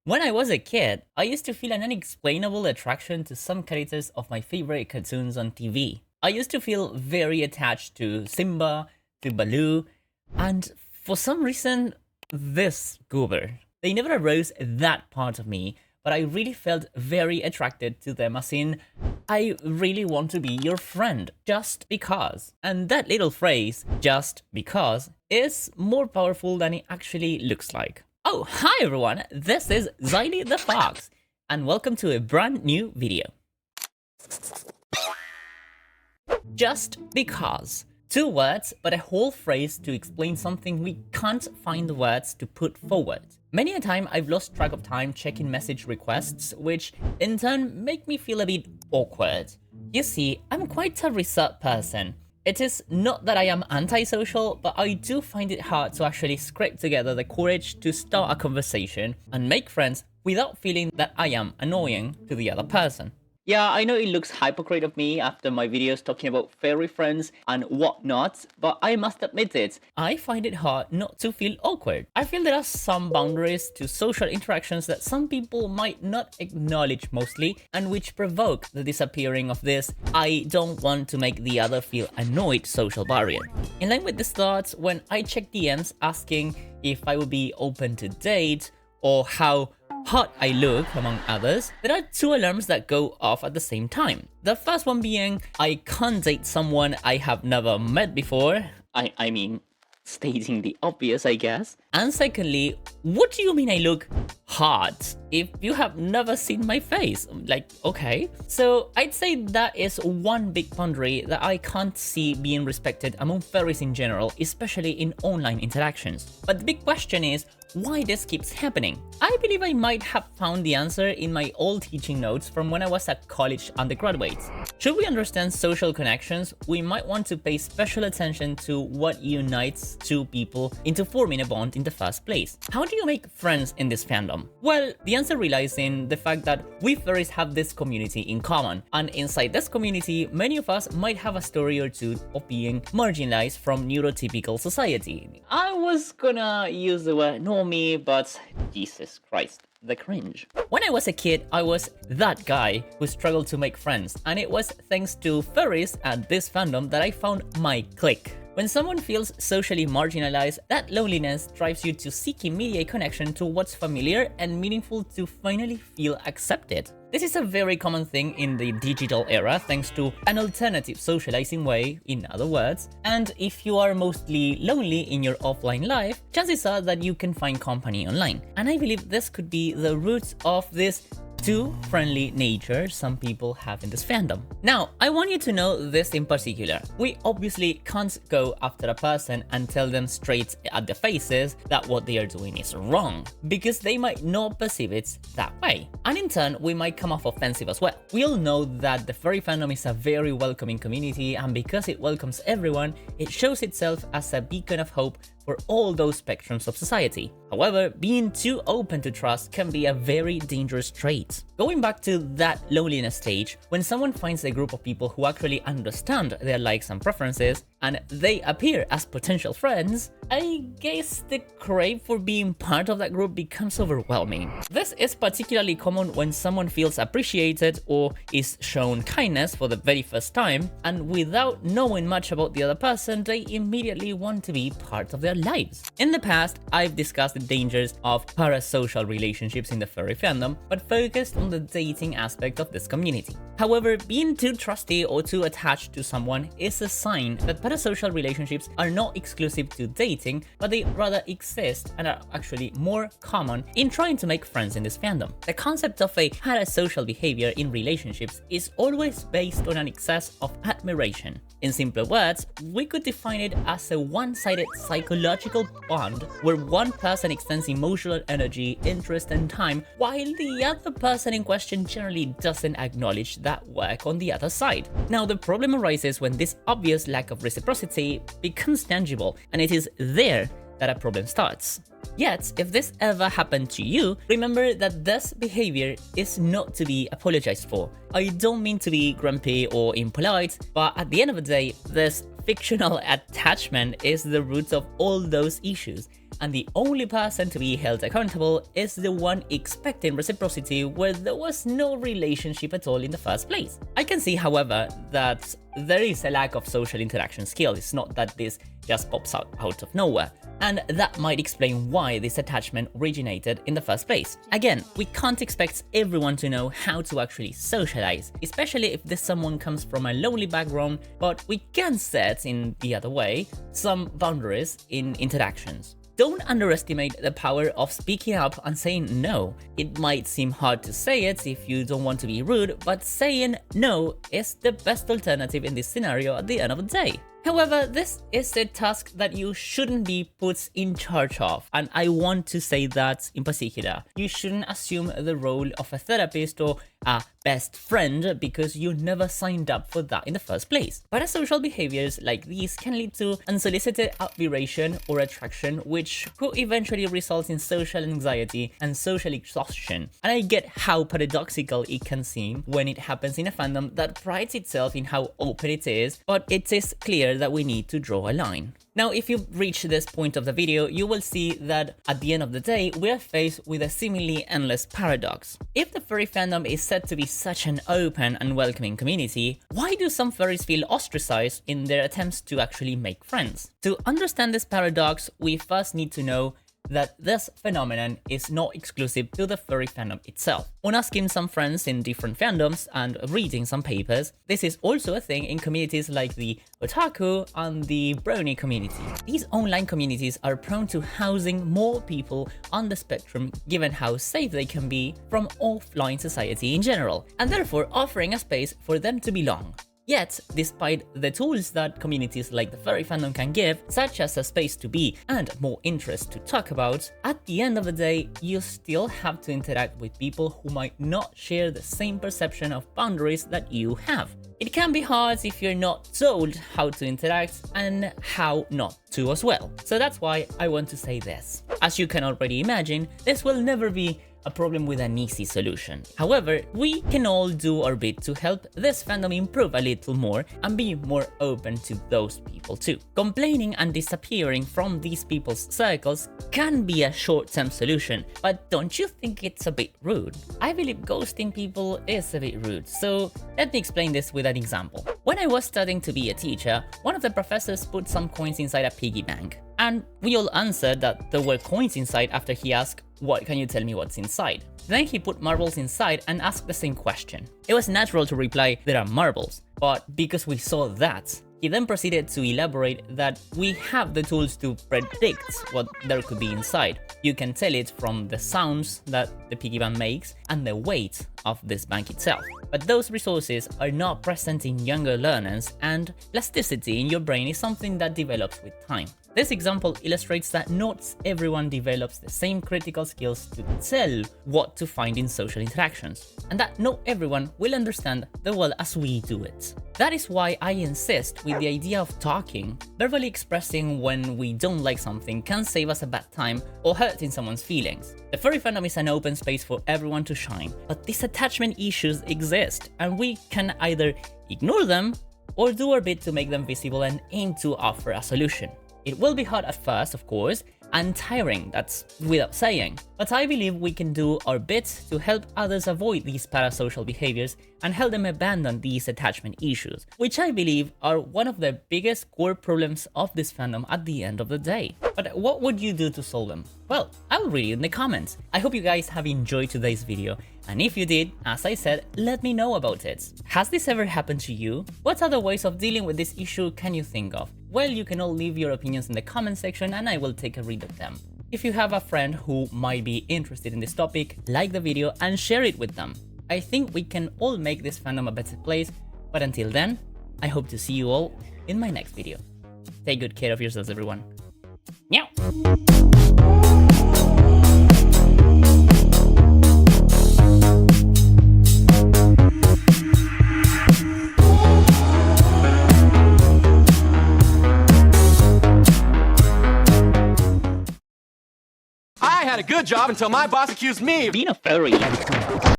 When I was a kid, I used to feel an unexplainable attraction to some characters of my favorite cartoons on TV. I used to feel very attached to Simba, to Baloo, and for some reason, this goober. They never arose that part of me, but I really felt very attracted to them, as in, I really want to be your friend, just because. And that little phrase, just because, is more powerful than it actually looks like. Oh, hi everyone, this is Zylie the Fox, and welcome to a brand new video. Just because. Two words, but a whole phrase to explain something we can't find the words to put forward. Many a time I've lost track of time checking message requests, which in turn make me feel a bit awkward. You see, I'm quite a reserved person. It is not that I am antisocial, but I do find it hard to actually scrape together the courage to start a conversation and make friends without feeling that I am annoying to the other person. Yeah, I know it looks hypocrite of me after my videos talking about furry friends and whatnot, but I must admit it, I find it hard not to feel awkward. I feel there are some boundaries to social interactions that some people might not acknowledge mostly, and which provoke the disappearing of this I don't want to make the other feel annoyed social barrier. In line with these thoughts, when I check DMs asking if I would be open to date, or how hot I look, among others, there are two alarms that go off at the same time. The first one being, I can't date someone I have never met before. I mean, stating the obvious, I guess. And secondly, what do you mean I look hot if you have never seen my face? Like, okay. So I'd say that is one big boundary that I can't see being respected among furries in general, especially in online interactions. But the big question is, why this keeps happening? I believe I might have found the answer in my old teaching notes from when I was a college undergraduate. Should we understand social connections, we might want to pay special attention to what unites two people into forming a bond in the first place. How do you make friends in this fandom? Well, the answer relies in the fact that we furries have this community in common, and inside this community, many of us might have a story or two of being marginalized from neurotypical society. I was gonna use the word normie, but Jesus Christ, the cringe. When I was a kid, I was that guy who struggled to make friends, and it was thanks to furries and this fandom that I found my clique. When someone feels socially marginalized, that loneliness drives you to seek immediate connection to what's familiar and meaningful to finally feel accepted. This is a very common thing in the digital era thanks to an alternative socializing way, in other words, and if you are mostly lonely in your offline life, chances are that you can find company online. And I believe this could be the root of this too friendly nature some people have in this fandom. Now, I want you to know this in particular. We obviously can't go after a person and tell them straight at their faces that what they are doing is wrong, because they might not perceive it that way. And in turn, we might come off offensive as well. We all know that the furry fandom is a very welcoming community, and because it welcomes everyone, it shows itself as a beacon of hope for all those spectrums of society. However, being too open to trust can be a very dangerous trait. Going back to that loneliness stage, when someone finds a group of people who actually understand their likes and preferences, and they appear as potential friends, I guess the crave for being part of that group becomes overwhelming. This is particularly common when someone feels appreciated or is shown kindness for the very first time, and without knowing much about the other person, they immediately want to be part of their lives. In the past, I've discussed the dangers of parasocial relationships in the furry fandom, but focused on the dating aspect of this community. However, being too trusty or too attached to someone is a sign that parasocial relationships are not exclusive to dating, but they rather exist and are actually more common in trying to make friends in this fandom. The concept of a parasocial behavior in relationships is always based on an excess of admiration. In simpler words, we could define it as a one-sided psychological bond where one person extends emotional energy, interest, and time, while the other person in question generally doesn't acknowledge that work on the other side. Now, the problem arises when this obvious lack of reciprocity becomes tangible, and it is there that a problem starts. Yet, if this ever happened to you, remember that this behavior is not to be apologized for. I don't mean to be grumpy or impolite, but at the end of the day, this fictional attachment is the root of all those issues, and the only person to be held accountable is the one expecting reciprocity where there was no relationship at all in the first place. I can see, however, that there is a lack of social interaction skill. It's not that this just pops out of nowhere, and that might explain why this attachment originated in the first place. Again, we can't expect everyone to know how to actually socialize, especially if this someone comes from a lonely background, but we can set, in the other way, some boundaries in interactions. Don't underestimate the power of speaking up and saying no. It might seem hard to say it if you don't want to be rude, but saying no is the best alternative in this scenario at the end of the day. However, this is a task that you shouldn't be put in charge of, and I want to say that in particular. You shouldn't assume the role of a therapist or a best friend because you never signed up for that in the first place. Parasocial behaviors like these can lead to unsolicited admiration or attraction, which could eventually result in social anxiety and social exhaustion. And I get how paradoxical it can seem when it happens in a fandom that prides itself in how open it is, but it is clear that we need to draw a line. Now, if you've reached this point of the video, you will see that at the end of the day, we are faced with a seemingly endless paradox. If the furry fandom is said to be such an open and welcoming community, why do some furries feel ostracized in their attempts to actually make friends? To understand this paradox, we first need to know that this phenomenon is not exclusive to the furry fandom itself. On asking some friends in different fandoms and reading some papers, this is also a thing in communities like the otaku and the brony community. These online communities are prone to housing more people on the spectrum given how safe they can be from offline society in general, and therefore offering a space for them to belong. Yet, despite the tools that communities like the furry fandom can give, such as a space to be and more interest to talk about, at the end of the day, you still have to interact with people who might not share the same perception of boundaries that you have. It can be hard if you're not told how to interact and how not to as well. So that's why I want to say this. As you can already imagine, this will never be a problem with an easy solution. However, we can all do our bit to help this fandom improve a little more and be more open to those people too. Complaining and disappearing from these people's circles can be a short-term solution, but don't you think it's a bit rude? I believe ghosting people is a bit rude, so let me explain this with an example. When I was studying to be a teacher, one of the professors put some coins inside a piggy bank, and we all answered that there were coins inside after he asked, "What can you tell me what's inside?" Then he put marbles inside and asked the same question. It was natural to reply, "There are marbles," but because we saw that, he then proceeded to elaborate that we have the tools to predict what there could be inside. You can tell it from the sounds that the piggy bank makes and the weight of this bank itself. But those resources are not present in younger learners, and plasticity in your brain is something that develops with time. This example illustrates that not everyone develops the same critical skills to tell what to find in social interactions, and that not everyone will understand the well as we do it. That is why I insist with the idea of talking. Verbally expressing when we don't like something can save us a bad time or hurting someone's feelings. The furry fandom is an open space for everyone to shine, but these attachment issues exist, and we can either ignore them or do our bit to make them visible and aim to offer a solution. It will be hard at first, of course, and tiring, that's without saying. But I believe we can do our bit to help others avoid these parasocial behaviors and help them abandon these attachment issues, which I believe are one of the biggest core problems of this fandom at the end of the day. But what would you do to solve them? Well, I'll read it in the comments. I hope you guys have enjoyed today's video, and if you did, as I said, let me know about it. Has this ever happened to you? What other ways of dealing with this issue can you think of? Well, you can all leave your opinions in the comment section and I will take a read of them. If you have a friend who might be interested in this topic, like the video and share it with them. I think we can all make this fandom a better place, but until then, I hope to see you all in my next video. Take good care of yourselves, everyone. Meow! I had a good job until my boss accused me of being a furry.